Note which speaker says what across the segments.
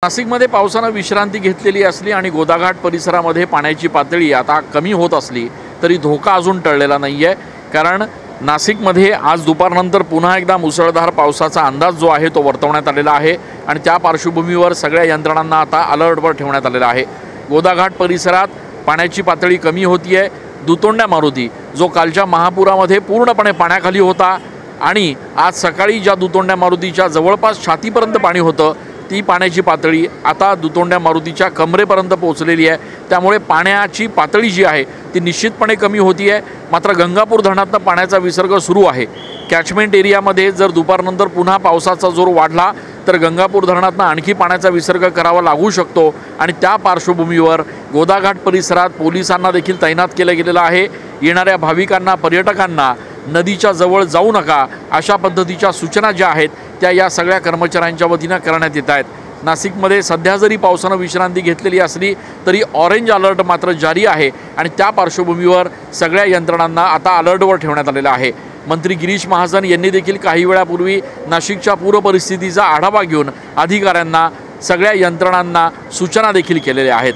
Speaker 1: नाशिकमध्ये पावसानं विश्रांती घेतलेली असली आणि गोदाघाट परिसरामध्ये पाण्याची पातळी आता कमी होत असली तरी धोका अजून टळलेला नाहीये। कारण नाशिकमध्ये आज दुपारनंतर पुन्हा एकदा मुसळधार पावसाचा अंदाज जो आहे तो वर्तवण्यात आलेला आहे आणि त्या पार्श्वभूमीवर सगळ्या यंत्रणांना आता अलर्टवर ठेवण्यात आलेला आहे। गोदाघाट परिसरात पाण्याची पातळी कमी होतीये। दुतोंड्या मारुती जो कालच्या महापुरामध्ये पूर्णपणे पाण्याखाली होता आणि आज सकाळी ज्या दुतोंड्या मारुतीच्या जवळपास छातीपर्यंत पाणी होतं ती पाण्याची पातळी आता दुतोंड्या मारुतीच्या कमरेपर्यंत पोहोचलेली आहे। त्यामुळे पाण्याची पातळी जी आहे ती निश्चितपणे कमी होती आहे। मात्र गंगापूर धरणातून पाण्याचा विसर्ग सुरू आहे। कॅचमेंट एरियामध्ये जर दुपारनंतर पुन्हा पावसाचा जोर वाढला तर गंगापूर धरणातून आणखी पाण्याचा विसर्ग करावा लागू शकतो आणि त्या पार्श्वभूमीवर गोदाघाट परिसरात पोलिसांना देखील तैनात केलं गेलेलं आहे। येणाऱ्या भाविकांना पर्यटकांना नदीच्या जवळ जाऊ नका अशा पद्धतीच्या सूचना ज्या आहेत त्या या सगळ्या कर्मचाऱ्यांच्या वतीने करण्यात येत आहेत। नाशिकमध्ये सध्या जरी पावसानं विश्रांती घेतलेली असली तरी ऑरेंज अलर्ट मात्र जारी आहे आणि त्या पार्श्वभूमीवर सगळ्या यंत्रणांना आता अलर्टवर ठेवण्यात आलेला आहे। मंत्री गिरीश महाजन यांनी देखील काही वेळापूर्वी नाशिकच्या पूर परिस्थितीचा आढावा घेऊन अधिकाऱ्यांना सगळ्या यंत्रणांना सूचना देखील केलेल्या आहेत।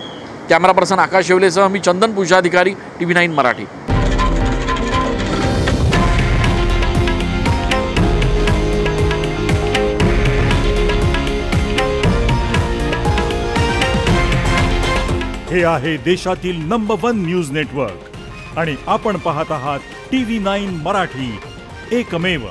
Speaker 1: कॅमेरा पर्सन आकाश शेवलेसह मी चंदन पूजाधिकारी TV9 मराठी।
Speaker 2: हे आहे देशातील नंबर 1 न्यूज नेटवर्क आणि आपण पाहत आहात TV9 मराठी, एकमेव।